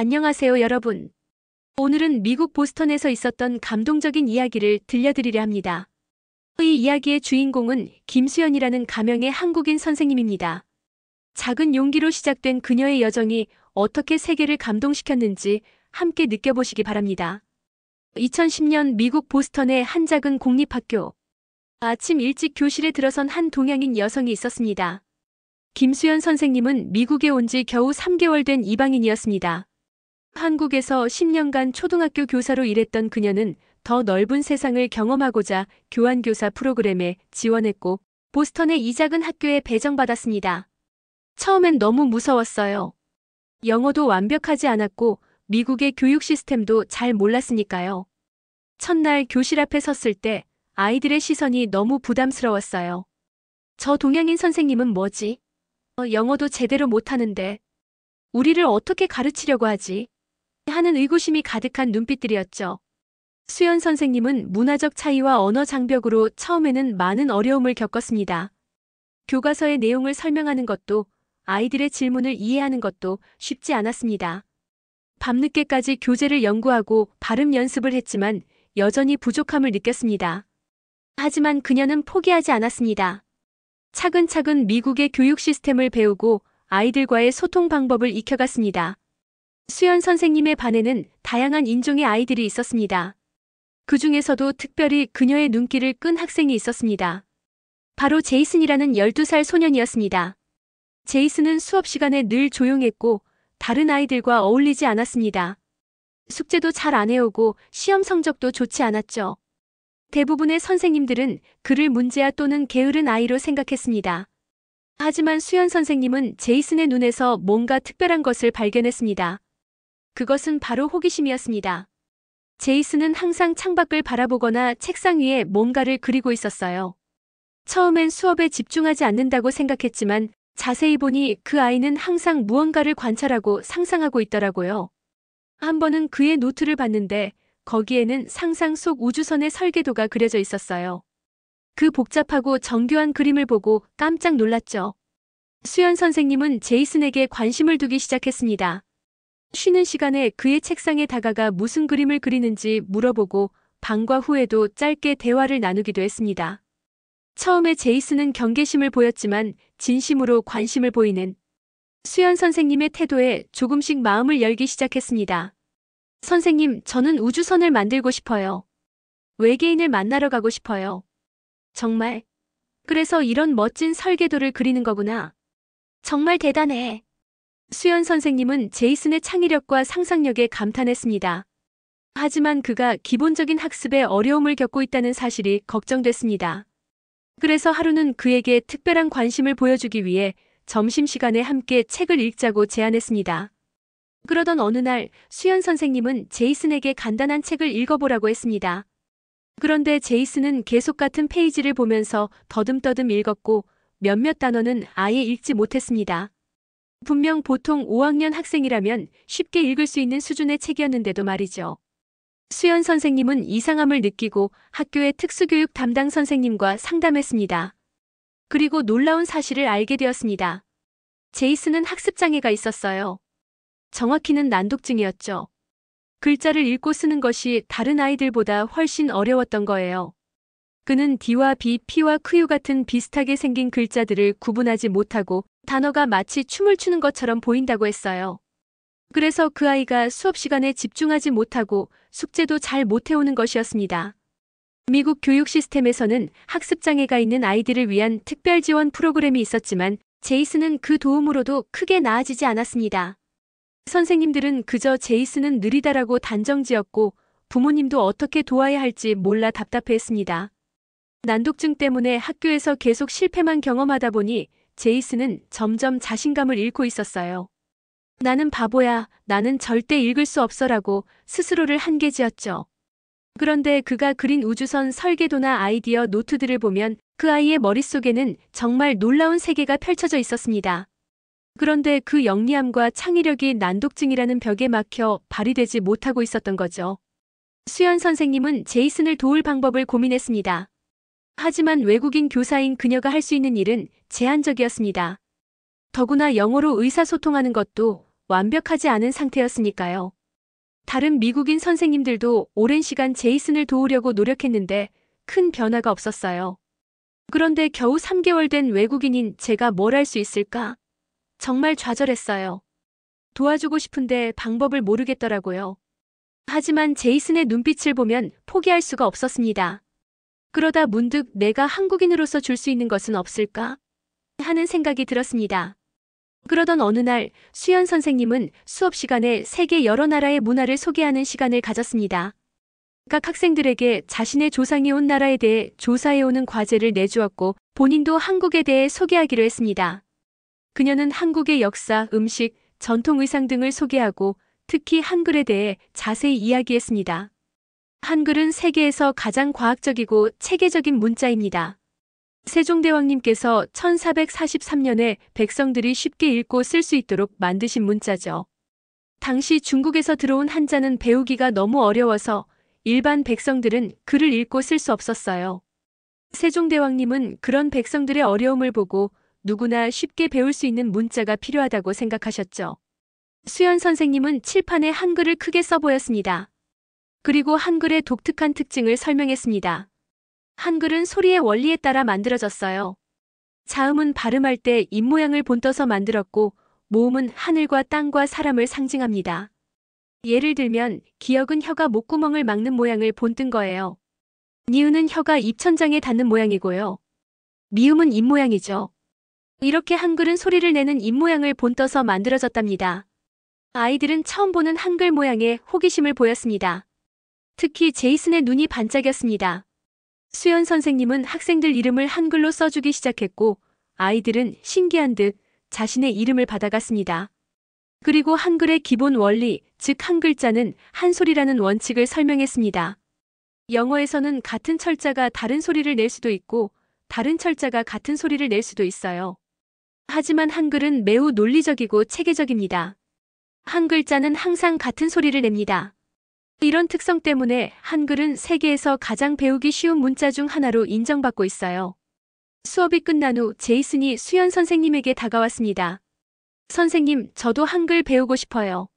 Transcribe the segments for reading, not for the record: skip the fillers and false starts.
안녕하세요, 여러분. 오늘은 미국 보스턴에서 있었던 감동적인 이야기를 들려드리려 합니다. 이 이야기의 주인공은 김수연이라는 가명의 한국인 선생님입니다. 작은 용기로 시작된 그녀의 여정이 어떻게 세계를 감동시켰는지 함께 느껴보시기 바랍니다. 2010년 미국 보스턴의 한 작은 공립학교. 아침 일찍 교실에 들어선 한 동양인 여성이 있었습니다. 김수연 선생님은 미국에 온 지 겨우 3개월 된 이방인이었습니다. 한국에서 10년간 초등학교 교사로 일했던 그녀는 더 넓은 세상을 경험하고자 교환교사 프로그램에 지원했고 보스턴의 이 작은 학교에 배정받았습니다. 처음엔 너무 무서웠어요. 영어도 완벽하지 않았고 미국의 교육 시스템도 잘 몰랐으니까요. 첫날 교실 앞에 섰을 때 아이들의 시선이 너무 부담스러웠어요. 저 동양인 선생님은 뭐지? 영어도 제대로 못하는데 우리를 어떻게 가르치려고 하지? 하는 의구심이 가득한 눈빛들이었죠. 수연 선생님은 문화적 차이와 언어 장벽으로 처음에는 많은 어려움을 겪었습니다. 교과서의 내용을 설명하는 것도 아이들의 질문을 이해하는 것도 쉽지 않았습니다. 밤늦게까지 교재를 연구하고 발음 연습을 했지만 여전히 부족함을 느꼈습니다. 하지만 그녀는 포기하지 않았습니다. 차근차근 미국의 교육 시스템을 배우고 아이들과의 소통 방법을 익혀갔습니다. 수연 선생님의 반에는 다양한 인종의 아이들이 있었습니다. 그 중에서도 특별히 그녀의 눈길을 끈 학생이 있었습니다. 바로 제이슨이라는 12살 소년이었습니다. 제이슨은 수업 시간에 늘 조용했고 다른 아이들과 어울리지 않았습니다. 숙제도 잘 안 해오고 시험 성적도 좋지 않았죠. 대부분의 선생님들은 그를 문제아 또는 게으른 아이로 생각했습니다. 하지만 수연 선생님은 제이슨의 눈에서 뭔가 특별한 것을 발견했습니다. 그것은 바로 호기심이었습니다. 제이슨은 항상 창밖을 바라보거나 책상 위에 뭔가를 그리고 있었어요. 처음엔 수업에 집중하지 않는다고 생각했지만 자세히 보니 그 아이는 항상 무언가를 관찰하고 상상하고 있더라고요. 한 번은 그의 노트를 봤는데 거기에는 상상 속 우주선의 설계도가 그려져 있었어요. 그 복잡하고 정교한 그림을 보고 깜짝 놀랐죠. 수연 선생님은 제이슨에게 관심을 두기 시작했습니다. 쉬는 시간에 그의 책상에 다가가 무슨 그림을 그리는지 물어보고 방과 후에도 짧게 대화를 나누기도 했습니다. 처음에 제이슨은 경계심을 보였지만 진심으로 관심을 보이는 수연 선생님의 태도에 조금씩 마음을 열기 시작했습니다. 선생님, 저는 우주선을 만들고 싶어요. 외계인을 만나러 가고 싶어요. 정말? 그래서 이런 멋진 설계도를 그리는 거구나. 정말 대단해. 수연 선생님은 제이슨의 창의력과 상상력에 감탄했습니다. 하지만 그가 기본적인 학습에 어려움을 겪고 있다는 사실이 걱정됐습니다. 그래서 하루는 그에게 특별한 관심을 보여주기 위해 점심시간에 함께 책을 읽자고 제안했습니다. 그러던 어느 날 수연 선생님은 제이슨에게 간단한 책을 읽어보라고 했습니다. 그런데 제이슨은 계속 같은 페이지를 보면서 더듬더듬 읽었고 몇몇 단어는 아예 읽지 못했습니다. 분명 보통 5학년 학생이라면 쉽게 읽을 수 있는 수준의 책이었는데도 말이죠. 수연 선생님은 이상함을 느끼고 학교의 특수교육 담당 선생님과 상담했습니다. 그리고 놀라운 사실을 알게 되었습니다. 제이슨은 학습장애가 있었어요. 정확히는 난독증이었죠. 글자를 읽고 쓰는 것이 다른 아이들보다 훨씬 어려웠던 거예요. 그는 D와 B, P와 Q 같은 비슷하게 생긴 글자들을 구분하지 못하고 단어가 마치 춤을 추는 것처럼 보인다고 했어요. 그래서 그 아이가 수업 시간에 집중하지 못하고 숙제도 잘 못해오는 것이었습니다. 미국 교육 시스템에서는 학습장애가 있는 아이들을 위한 특별 지원 프로그램이 있었지만 제이슨은 그 도움으로도 크게 나아지지 않았습니다. 선생님들은 그저 제이슨은 느리다라고 단정지었고 부모님도 어떻게 도와야 할지 몰라 답답해했습니다. 난독증 때문에 학교에서 계속 실패만 경험하다 보니 제이슨은 점점 자신감을 잃고 있었어요. 나는 바보야, 나는 절대 읽을 수 없어라고 스스로를 한계지었죠. 그런데 그가 그린 우주선 설계도나 아이디어 노트들을 보면 그 아이의 머릿속에는 정말 놀라운 세계가 펼쳐져 있었습니다. 그런데 그 영리함과 창의력이 난독증이라는 벽에 막혀 발휘되지 못하고 있었던 거죠. 수연 선생님은 제이슨을 도울 방법을 고민했습니다. 하지만 외국인 교사인 그녀가 할 수 있는 일은 제한적이었습니다. 더구나 영어로 의사소통하는 것도 완벽하지 않은 상태였으니까요. 다른 미국인 선생님들도 오랜 시간 제이슨을 도우려고 노력했는데 큰 변화가 없었어요. 그런데 겨우 3개월 된 외국인인 제가 뭘 할 수 있을까? 정말 좌절했어요. 도와주고 싶은데 방법을 모르겠더라고요. 하지만 제이슨의 눈빛을 보면 포기할 수가 없었습니다. 그러다 문득 내가 한국인으로서 줄 수 있는 것은 없을까? 하는 생각이 들었습니다. 그러던 어느 날 수연 선생님은 수업 시간에 세계 여러 나라의 문화를 소개하는 시간을 가졌습니다. 각 학생들에게 자신의 조상이 온 나라에 대해 조사해오는 과제를 내주었고 본인도 한국에 대해 소개하기로 했습니다. 그녀는 한국의 역사, 음식, 전통 의상 등을 소개하고 특히 한글에 대해 자세히 이야기했습니다. 한글은 세계에서 가장 과학적이고 체계적인 문자입니다. 세종대왕님께서 1443년에 백성들이 쉽게 읽고 쓸 수 있도록 만드신 문자죠. 당시 중국에서 들어온 한자는 배우기가 너무 어려워서 일반 백성들은 글을 읽고 쓸 수 없었어요. 세종대왕님은 그런 백성들의 어려움을 보고 누구나 쉽게 배울 수 있는 문자가 필요하다고 생각하셨죠. 수연 선생님은 칠판에 한글을 크게 써보였습니다. 그리고 한글의 독특한 특징을 설명했습니다. 한글은 소리의 원리에 따라 만들어졌어요. 자음은 발음할 때 입모양을 본떠서 만들었고 모음은 하늘과 땅과 사람을 상징합니다. 예를 들면 기역은 혀가 목구멍을 막는 모양을 본뜬 거예요. 니은은 혀가 입천장에 닿는 모양이고요. 미음은 입모양이죠. 이렇게 한글은 소리를 내는 입모양을 본떠서 만들어졌답니다. 아이들은 처음 보는 한글 모양에 호기심을 보였습니다. 특히 제이슨의 눈이 반짝였습니다. 수연 선생님은 학생들 이름을 한글로 써주기 시작했고 아이들은 신기한 듯 자신의 이름을 받아갔습니다. 그리고 한글의 기본 원리, 즉 한 글자는 한 소리라는 원칙을 설명했습니다. 영어에서는 같은 철자가 다른 소리를 낼 수도 있고 다른 철자가 같은 소리를 낼 수도 있어요. 하지만 한글은 매우 논리적이고 체계적입니다. 한 글자는 항상 같은 소리를 냅니다. 이런 특성 때문에 한글은 세계에서 가장 배우기 쉬운 문자 중 하나로 인정받고 있어요. 수업이 끝난 후 제이슨이 수연 선생님에게 다가왔습니다. 선생님, 저도 한글 배우고 싶어요.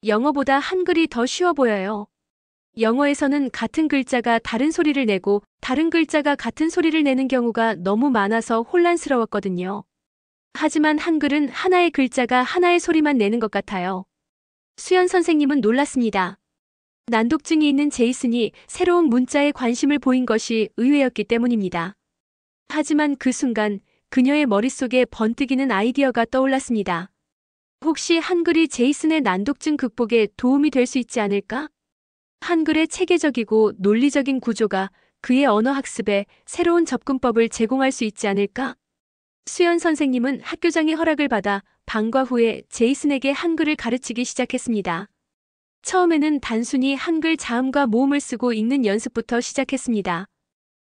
영어보다 한글이 더 쉬워 보여요. 영어에서는 같은 글자가 다른 소리를 내고 다른 글자가 같은 소리를 내는 경우가 너무 많아서 혼란스러웠거든요. 하지만 한글은 하나의 글자가 하나의 소리만 내는 것 같아요. 수연 선생님은 놀랐습니다. 난독증이 있는 제이슨이 새로운 문자에 관심을 보인 것이 의외였기 때문입니다. 하지만 그 순간 그녀의 머릿속에 번뜩이는 아이디어가 떠올랐습니다. 혹시 한글이 제이슨의 난독증 극복에 도움이 될 수 있지 않을까? 한글의 체계적이고 논리적인 구조가 그의 언어 학습에 새로운 접근법을 제공할 수 있지 않을까? 수연 선생님은 학교장의 허락을 받아 방과 후에 제이슨에게 한글을 가르치기 시작했습니다. 처음에는 단순히 한글 자음과 모음을 쓰고 읽는 연습부터 시작했습니다.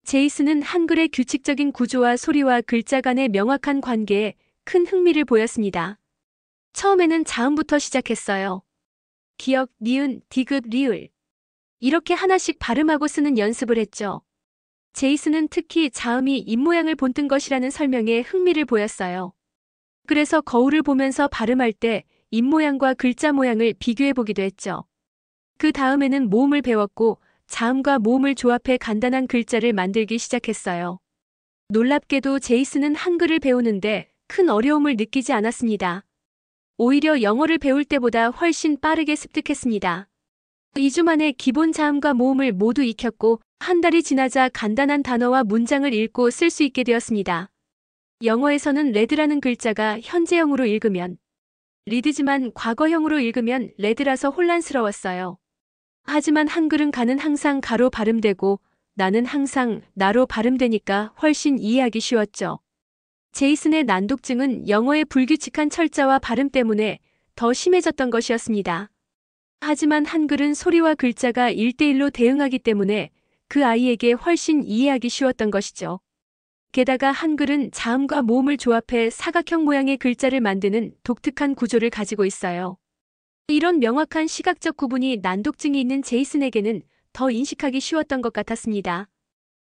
제이슨은 한글의 규칙적인 구조와 소리와 글자 간의 명확한 관계에 큰 흥미를 보였습니다. 처음에는 자음부터 시작했어요. 기역, 니은, 디귿, 리을. 이렇게 하나씩 발음하고 쓰는 연습을 했죠. 제이슨은 특히 자음이 입모양을 본뜬 것이라는 설명에 흥미를 보였어요. 그래서 거울을 보면서 발음할 때 입모양과 글자 모양을 비교해보기도 했죠. 그 다음에는 모음을 배웠고 자음과 모음을 조합해 간단한 글자를 만들기 시작했어요. 놀랍게도 제이슨은 한글을 배우는데 큰 어려움을 느끼지 않았습니다. 오히려 영어를 배울 때보다 훨씬 빠르게 습득했습니다. 2주 만에 기본 자음과 모음을 모두 익혔고 한 달이 지나자 간단한 단어와 문장을 읽고 쓸 수 있게 되었습니다. 영어에서는 레드라는 글자가 현재형으로 읽으면 리드지만 과거형으로 읽으면 레드라서 혼란스러웠어요. 하지만 한글은 가는 항상 가로 발음되고 나는 항상 나로 발음되니까 훨씬 이해하기 쉬웠죠. 제이슨의 난독증은 영어의 불규칙한 철자와 발음 때문에 더 심해졌던 것이었습니다. 하지만 한글은 소리와 글자가 1대1로 대응하기 때문에 그 아이에게 훨씬 이해하기 쉬웠던 것이죠. 게다가 한글은 자음과 모음을 조합해 사각형 모양의 글자를 만드는 독특한 구조를 가지고 있어요. 이런 명확한 시각적 구분이 난독증이 있는 제이슨에게는 더 인식하기 쉬웠던 것 같았습니다.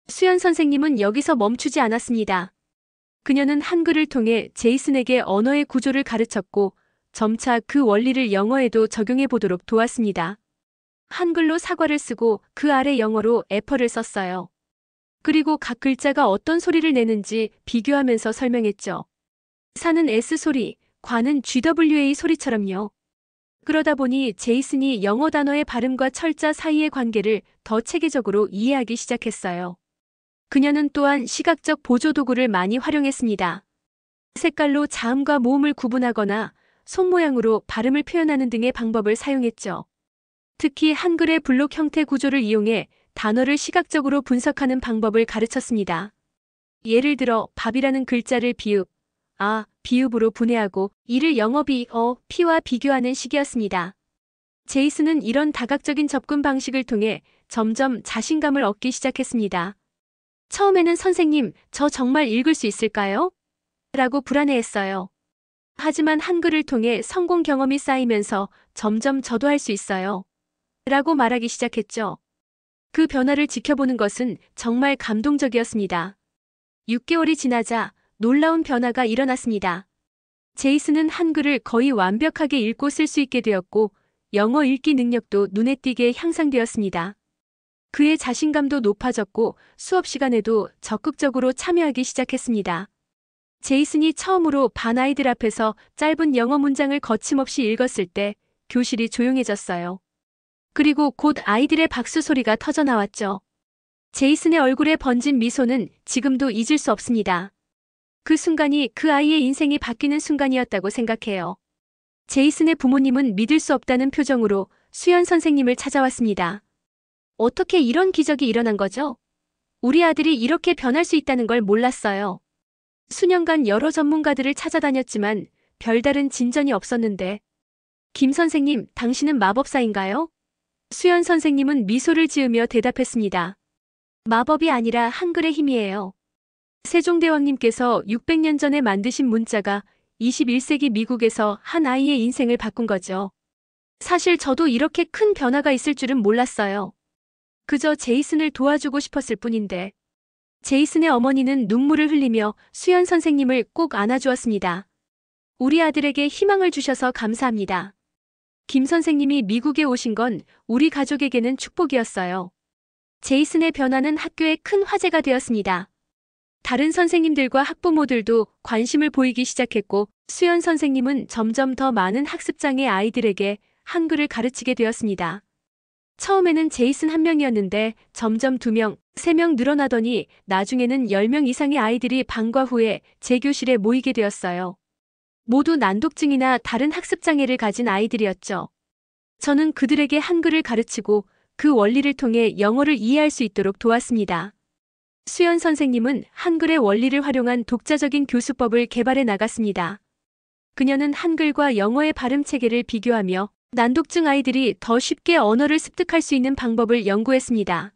수연 선생님은 여기서 멈추지 않았습니다. 그녀는 한글을 통해 제이슨에게 언어의 구조를 가르쳤고 점차 그 원리를 영어에도 적용해 보도록 도왔습니다. 한글로 사과를 쓰고 그 아래 영어로 애플을 썼어요. 그리고 각 글자가 어떤 소리를 내는지 비교하면서 설명했죠. 사는 S 소리, 과는 GWA 소리처럼요. 그러다 보니 제이슨이 영어 단어의 발음과 철자 사이의 관계를 더 체계적으로 이해하기 시작했어요. 그녀는 또한 시각적 보조 도구를 많이 활용했습니다. 색깔로 자음과 모음을 구분하거나 손 모양으로 발음을 표현하는 등의 방법을 사용했죠. 특히 한글의 블록 형태 구조를 이용해 단어를 시각적으로 분석하는 방법을 가르쳤습니다. 예를 들어 밥이라는 글자를 비읍, 비읍으로 분해하고 이를 영어 피와 비교하는 식이었습니다. 제이슨은 이런 다각적인 접근 방식을 통해 점점 자신감을 얻기 시작했습니다. 처음에는 선생님, 저 정말 읽을 수 있을까요? 라고 불안해했어요. 하지만 한글을 통해 성공 경험이 쌓이면서 점점 저도 할 수 있어요. 라고 말하기 시작했죠. 그 변화를 지켜보는 것은 정말 감동적이었습니다. 6개월이 지나자 놀라운 변화가 일어났습니다. 제이슨은 한글을 거의 완벽하게 읽고 쓸 수 있게 되었고 영어 읽기 능력도 눈에 띄게 향상되었습니다. 그의 자신감도 높아졌고 수업 시간에도 적극적으로 참여하기 시작했습니다. 제이슨이 처음으로 반 아이들 앞에서 짧은 영어 문장을 거침없이 읽었을 때 교실이 조용해졌어요. 그리고 곧 아이들의 박수 소리가 터져나왔죠. 제이슨의 얼굴에 번진 미소는 지금도 잊을 수 없습니다. 그 순간이 그 아이의 인생이 바뀌는 순간이었다고 생각해요. 제이슨의 부모님은 믿을 수 없다는 표정으로 수연 선생님을 찾아왔습니다. 어떻게 이런 기적이 일어난 거죠? 우리 아들이 이렇게 변할 수 있다는 걸 몰랐어요. 수년간 여러 전문가들을 찾아다녔지만 별다른 진전이 없었는데. 김 선생님, 당신은 마법사인가요? 수연 선생님은 미소를 지으며 대답했습니다. 마법이 아니라 한글의 힘이에요. 세종대왕님께서 600년 전에 만드신 문자가 21세기 미국에서 한 아이의 인생을 바꾼 거죠. 사실 저도 이렇게 큰 변화가 있을 줄은 몰랐어요. 그저 제이슨을 도와주고 싶었을 뿐인데. 제이슨의 어머니는 눈물을 흘리며 수연 선생님을 꼭 안아주었습니다. 우리 아들에게 희망을 주셔서 감사합니다. 김 선생님이 미국에 오신 건 우리 가족에게는 축복이었어요. 제이슨의 변화는 학교에 큰 화제가 되었습니다. 다른 선생님들과 학부모들도 관심을 보이기 시작했고 수연 선생님은 점점 더 많은 학습장애 아이들에게 한글을 가르치게 되었습니다. 처음에는 제이슨 한 명이었는데 점점 2명, 3명 늘어나더니 나중에는 10명 이상의 아이들이 방과 후에 제 교실에 모이게 되었어요. 모두 난독증이나 다른 학습장애를 가진 아이들이었죠. 저는 그들에게 한글을 가르치고 그 원리를 통해 영어를 이해할 수 있도록 도왔습니다. 수연 선생님은 한글의 원리를 활용한 독자적인 교수법을 개발해 나갔습니다. 그녀는 한글과 영어의 발음 체계를 비교하며 난독증 아이들이 더 쉽게 언어를 습득할 수 있는 방법을 연구했습니다.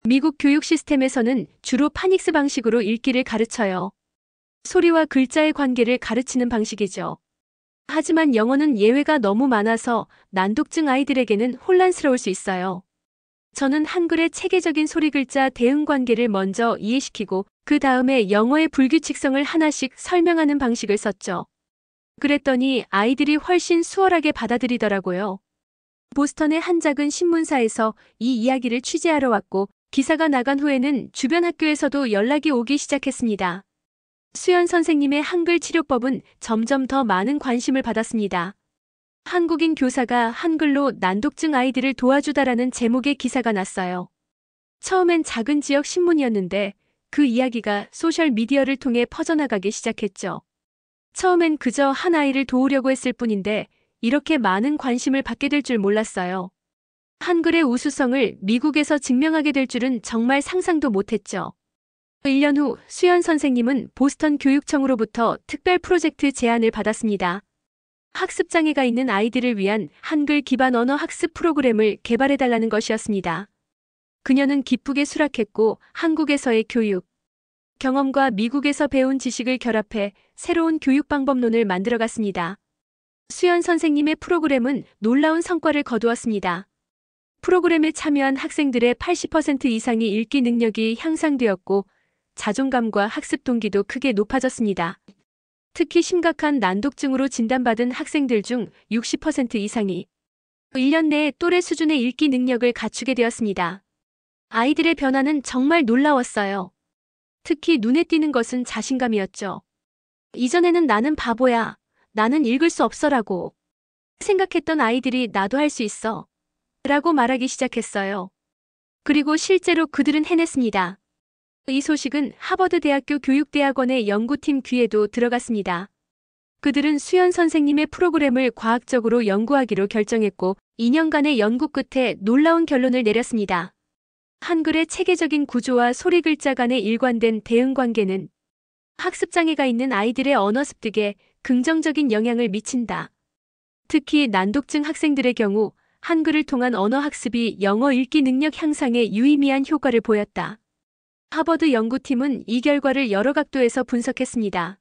미국 교육 시스템에서는 주로 파닉스 방식으로 읽기를 가르쳐요. 소리와 글자의 관계를 가르치는 방식이죠. 하지만 영어는 예외가 너무 많아서 난독증 아이들에게는 혼란스러울 수 있어요. 저는 한글의 체계적인 소리 글자 대응 관계를 먼저 이해시키고 그 다음에 영어의 불규칙성을 하나씩 설명하는 방식을 썼죠. 그랬더니 아이들이 훨씬 수월하게 받아들이더라고요. 보스턴의 한 작은 신문사에서 이 이야기를 취재하러 왔고 기사가 나간 후에는 주변 학교에서도 연락이 오기 시작했습니다. 수연 선생님의 한글 치료법은 점점 더 많은 관심을 받았습니다. 한국인 교사가 한글로 난독증 아이들을 도와주다라는 제목의 기사가 났어요. 처음엔 작은 지역 신문이었는데 그 이야기가 소셜미디어를 통해 퍼져나가기 시작했죠. 처음엔 그저 한 아이를 도우려고 했을 뿐인데 이렇게 많은 관심을 받게 될 줄 몰랐어요. 한글의 우수성을 미국에서 증명하게 될 줄은 정말 상상도 못했죠. 1년 후 수연 선생님은 보스턴 교육청으로부터 특별 프로젝트 제안을 받았습니다. 학습장애가 있는 아이들을 위한 한글 기반 언어 학습 프로그램을 개발해달라는 것이었습니다. 그녀는 기쁘게 수락했고 한국에서의 교육 경험과 미국에서 배운 지식을 결합해 새로운 교육 방법론을 만들어갔습니다. 수연 선생님의 프로그램은 놀라운 성과를 거두었습니다. 프로그램에 참여한 학생들의 80% 이상이 읽기 능력이 향상되었고 자존감과 학습 동기도 크게 높아졌습니다. 특히 심각한 난독증으로 진단받은 학생들 중 60% 이상이 1년 내에 또래 수준의 읽기 능력을 갖추게 되었습니다. 아이들의 변화는 정말 놀라웠어요. 특히 눈에 띄는 것은 자신감이었죠. 이전에는 나는 바보야, 나는 읽을 수 없어라고 생각했던 아이들이 나도 할 수 있어 라고 말하기 시작했어요. 그리고 실제로 그들은 해냈습니다. 이 소식은 하버드 대학교 교육대학원의 연구팀 귀에도 들어갔습니다. 그들은 수연 선생님의 프로그램을 과학적으로 연구하기로 결정했고 2년간의 연구 끝에 놀라운 결론을 내렸습니다. 한글의 체계적인 구조와 소리 글자 간의 일관된 대응 관계는 학습장애가 있는 아이들의 언어 습득에 긍정적인 영향을 미친다. 특히 난독증 학생들의 경우 한글을 통한 언어 학습이 영어 읽기 능력 향상에 유의미한 효과를 보였다. 하버드 연구팀은 이 결과를 여러 각도에서 분석했습니다.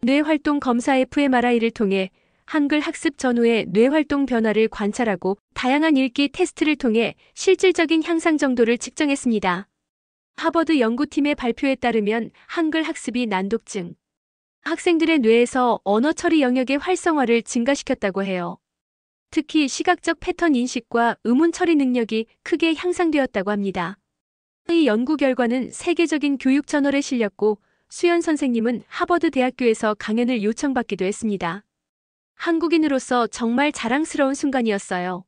뇌활동 검사 fMRI를 통해 한글 학습 전후의 뇌활동 변화를 관찰하고 다양한 읽기 테스트를 통해 실질적인 향상 정도를 측정했습니다. 하버드 연구팀의 발표에 따르면 한글 학습이 난독증 학생들의 뇌에서 언어 처리 영역의 활성화를 증가시켰다고 해요. 특히 시각적 패턴 인식과 의문 처리 능력이 크게 향상되었다고 합니다. 이 연구 결과는 세계적인 교육 저널에 실렸고 수연 선생님은 하버드 대학교에서 강연을 요청받기도 했습니다. 한국인으로서 정말 자랑스러운 순간이었어요.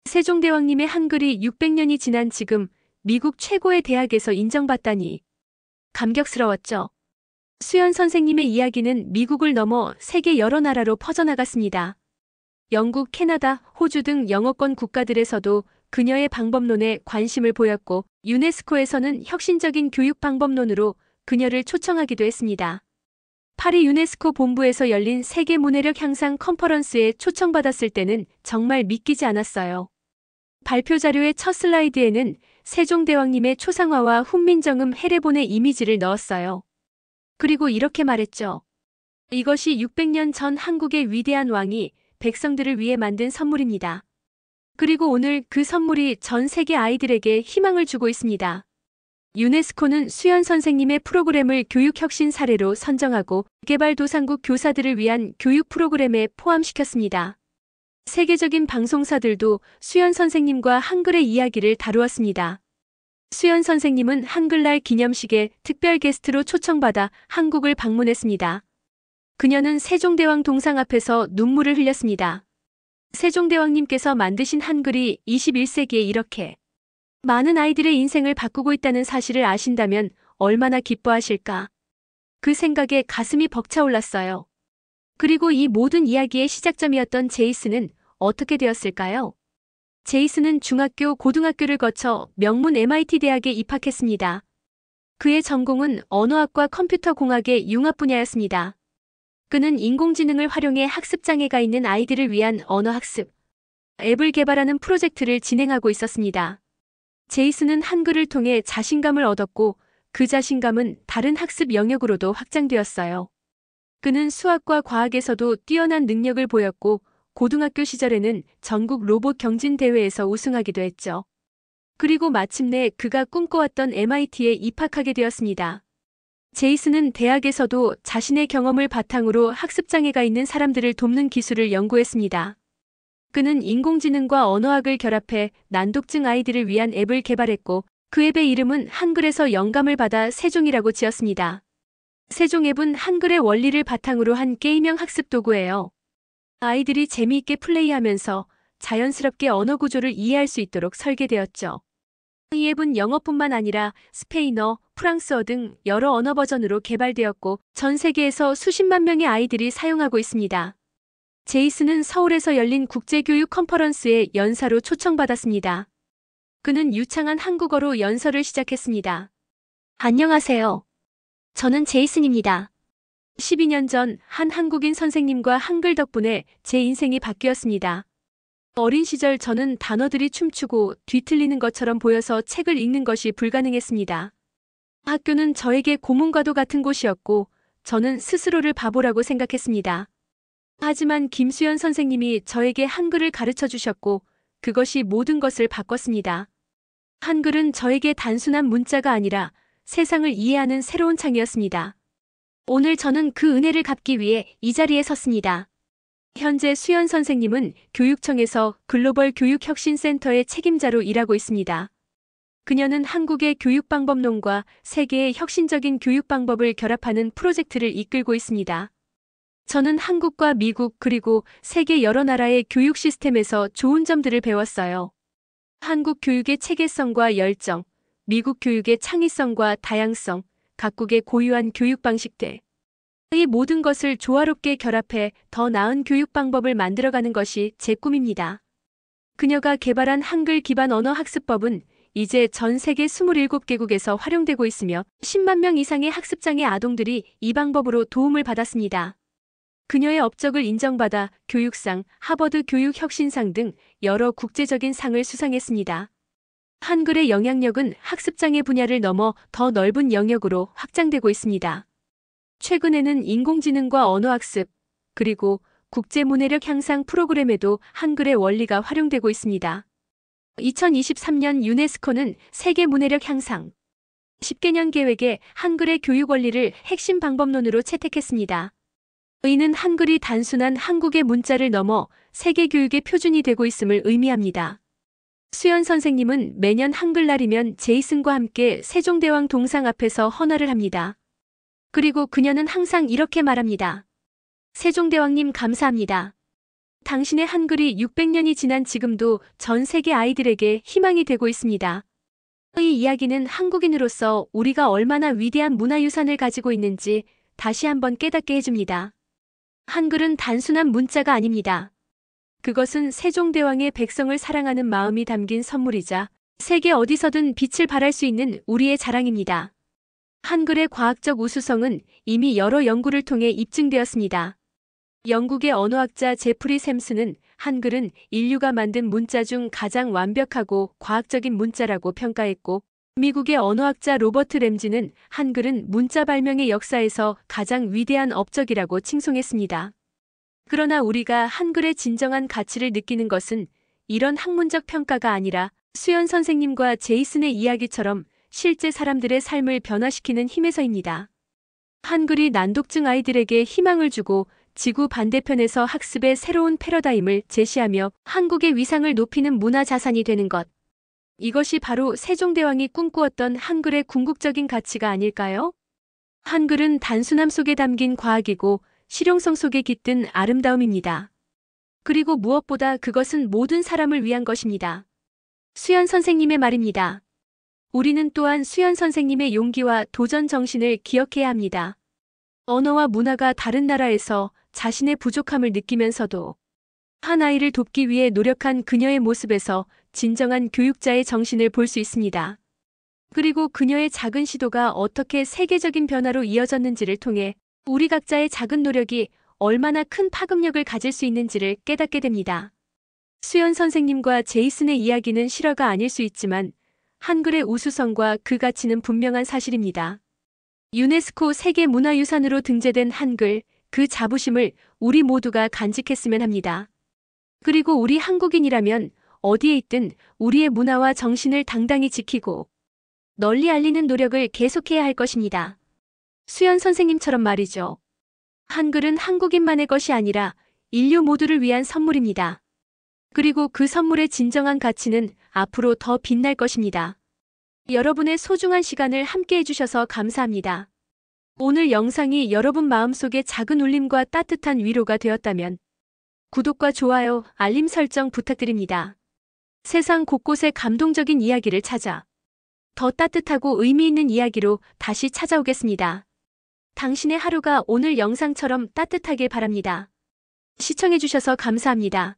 세종대왕님의 한글이 600년이 지난 지금 미국 최고의 대학에서 인정받다니 감격스러웠죠. 수연 선생님의 이야기는 미국을 넘어 세계 여러 나라로 퍼져나갔습니다. 영국, 캐나다, 호주 등 영어권 국가들에서도 그녀의 방법론에 관심을 보였고 유네스코에서는 혁신적인 교육 방법론으로 그녀를 초청하기도 했습니다. 파리 유네스코 본부에서 열린 세계 문해력 향상 컨퍼런스에 초청받았을 때는 정말 믿기지 않았어요. 발표 자료의 첫 슬라이드에는 세종대왕님의 초상화와 훈민정음 해례본의 이미지를 넣었어요. 그리고 이렇게 말했죠. 이것이 600년 전 한국의 위대한 왕이 백성들을 위해 만든 선물입니다. 그리고 오늘 그 선물이 전 세계 아이들에게 희망을 주고 있습니다. 유네스코는 수연 선생님의 프로그램을 교육혁신 사례로 선정하고 개발도상국 교사들을 위한 교육 프로그램에 포함시켰습니다. 세계적인 방송사들도 수연 선생님과 한글의 이야기를 다루었습니다. 수연 선생님은 한글날 기념식에 특별 게스트로 초청받아 한국을 방문했습니다. 그녀는 세종대왕 동상 앞에서 눈물을 흘렸습니다. 세종대왕님께서 만드신 한글이 21세기에 이렇게 많은 아이들의 인생을 바꾸고 있다는 사실을 아신다면 얼마나 기뻐하실까. 그 생각에 가슴이 벅차올랐어요. 그리고 이 모든 이야기의 시작점이었던 제이슨은 어떻게 되었을까요? 제이슨은 중학교, 고등학교를 거쳐 명문 MIT 대학에 입학했습니다. 그의 전공은 언어학과 컴퓨터공학의 융합 분야였습니다. 그는 인공지능을 활용해 학습장애가 있는 아이들을 위한 언어학습 앱을 개발하는 프로젝트를 진행하고 있었습니다. 제이슨은 한글을 통해 자신감을 얻었고 그 자신감은 다른 학습 영역으로도 확장되었어요. 그는 수학과 과학에서도 뛰어난 능력을 보였고 고등학교 시절에는 전국 로봇 경진 대회에서 우승하기도 했죠. 그리고 마침내 그가 꿈꿔왔던 MIT에 입학하게 되었습니다. 제이슨은 대학에서도 자신의 경험을 바탕으로 학습장애가 있는 사람들을 돕는 기술을 연구했습니다. 그는 인공지능과 언어학을 결합해 난독증 아이들을 위한 앱을 개발했고 그 앱의 이름은 한글에서 영감을 받아 세종이라고 지었습니다. 세종 앱은 한글의 원리를 바탕으로 한 게임형 학습 도구예요. 아이들이 재미있게 플레이하면서 자연스럽게 언어 구조를 이해할 수 있도록 설계되었죠. 이 앱은 영어뿐만 아니라 스페인어, 프랑스어 등 여러 언어 버전으로 개발되었고 전 세계에서 수십만 명의 아이들이 사용하고 있습니다. 제이슨은 서울에서 열린 국제교육 컨퍼런스에 연사로 초청받았습니다. 그는 유창한 한국어로 연설을 시작했습니다. 안녕하세요. 저는 제이슨입니다. 12년 전 한 한국인 선생님과 한글 덕분에 제 인생이 바뀌었습니다. 어린 시절 저는 단어들이 춤추고 뒤틀리는 것처럼 보여서 책을 읽는 것이 불가능했습니다. 학교는 저에게 고문과도 같은 곳이었고 저는 스스로를 바보라고 생각했습니다. 하지만 김수연 선생님이 저에게 한글을 가르쳐 주셨고 그것이 모든 것을 바꿨습니다. 한글은 저에게 단순한 문자가 아니라 세상을 이해하는 새로운 창이었습니다. 오늘 저는 그 은혜를 갚기 위해 이 자리에 섰습니다. 현재 수연 선생님은 교육청에서 글로벌 교육혁신센터의 책임자로 일하고 있습니다. 그녀는 한국의 교육방법론과 세계의 혁신적인 교육방법을 결합하는 프로젝트를 이끌고 있습니다. 저는 한국과 미국 그리고 세계 여러 나라의 교육 시스템에서 좋은 점들을 배웠어요. 한국 교육의 체계성과 열정, 미국 교육의 창의성과 다양성, 각국의 고유한 교육 방식들. 이 모든 것을 조화롭게 결합해 더 나은 교육 방법을 만들어가는 것이 제 꿈입니다. 그녀가 개발한 한글 기반 언어 학습법은 이제 전 세계 27개국에서 활용되고 있으며 10만 명 이상의 학습장애 아동들이 이 방법으로 도움을 받았습니다. 그녀의 업적을 인정받아 교육상, 하버드 교육혁신상 등 여러 국제적인 상을 수상했습니다. 한글의 영향력은 학습장애 분야를 넘어 더 넓은 영역으로 확장되고 있습니다. 최근에는 인공지능과 언어학습, 그리고 국제문해력 향상 프로그램에도 한글의 원리가 활용되고 있습니다. 2023년 유네스코는 세계문해력 향상 10개년 계획에 한글의 교육 원리를 핵심 방법론으로 채택했습니다. 이는 한글이 단순한 한국의 문자를 넘어 세계 교육의 표준이 되고 있음을 의미합니다. 수연 선생님은 매년 한글날이면 제이슨과 함께 세종대왕 동상 앞에서 헌화를 합니다. 그리고 그녀는 항상 이렇게 말합니다. 세종대왕님 감사합니다. 당신의 한글이 600년이 지난 지금도 전 세계 아이들에게 희망이 되고 있습니다. 이 이야기는 한국인으로서 우리가 얼마나 위대한 문화유산을 가지고 있는지 다시 한번 깨닫게 해줍니다. 한글은 단순한 문자가 아닙니다. 그것은 세종대왕의 백성을 사랑하는 마음이 담긴 선물이자 세계 어디서든 빛을 발할 수 있는 우리의 자랑입니다. 한글의 과학적 우수성은 이미 여러 연구를 통해 입증되었습니다. 영국의 언어학자 제프리 샘스는 한글은 인류가 만든 문자 중 가장 완벽하고 과학적인 문자라고 평가했고, 미국의 언어학자 로버트 램지는 한글은 문자 발명의 역사에서 가장 위대한 업적이라고 칭송했습니다. 그러나 우리가 한글의 진정한 가치를 느끼는 것은 이런 학문적 평가가 아니라 수연 선생님과 제이슨의 이야기처럼 실제 사람들의 삶을 변화시키는 힘에서입니다. 한글이 난독증 아이들에게 희망을 주고 지구 반대편에서 학습의 새로운 패러다임을 제시하며 한국의 위상을 높이는 문화 자산이 되는 것. 이것이 바로 세종대왕이 꿈꾸었던 한글의 궁극적인 가치가 아닐까요? 한글은 단순함 속에 담긴 과학이고 실용성 속에 깃든 아름다움입니다. 그리고 무엇보다 그것은 모든 사람을 위한 것입니다. 수연 선생님의 말입니다. 우리는 또한 수연 선생님의 용기와 도전 정신을 기억해야 합니다. 언어와 문화가 다른 나라에서 자신의 부족함을 느끼면서도 한 아이를 돕기 위해 노력한 그녀의 모습에서 진정한 교육자의 정신을 볼 수 있습니다. 그리고 그녀의 작은 시도가 어떻게 세계적인 변화로 이어졌는지를 통해 우리 각자의 작은 노력이 얼마나 큰 파급력을 가질 수 있는지를 깨닫게 됩니다. 수연 선생님과 제이슨의 이야기는 실화가 아닐 수 있지만 한글의 우수성과 그 가치는 분명한 사실입니다. 유네스코 세계문화유산으로 등재된 한글, 그 자부심을 우리 모두가 간직했으면 합니다. 그리고 우리 한국인이라면 어디에 있든 우리의 문화와 정신을 당당히 지키고 널리 알리는 노력을 계속해야 할 것입니다. 수연 선생님처럼 말이죠. 한글은 한국인만의 것이 아니라 인류 모두를 위한 선물입니다. 그리고 그 선물의 진정한 가치는 앞으로 더 빛날 것입니다. 여러분의 소중한 시간을 함께 해주셔서 감사합니다. 오늘 영상이 여러분 마음속에 작은 울림과 따뜻한 위로가 되었다면 구독과 좋아요, 알림 설정 부탁드립니다. 세상 곳곳에 감동적인 이야기를 찾아 더 따뜻하고 의미 있는 이야기로 다시 찾아오겠습니다. 당신의 하루가 오늘 영상처럼 따뜻하길 바랍니다. 시청해주셔서 감사합니다.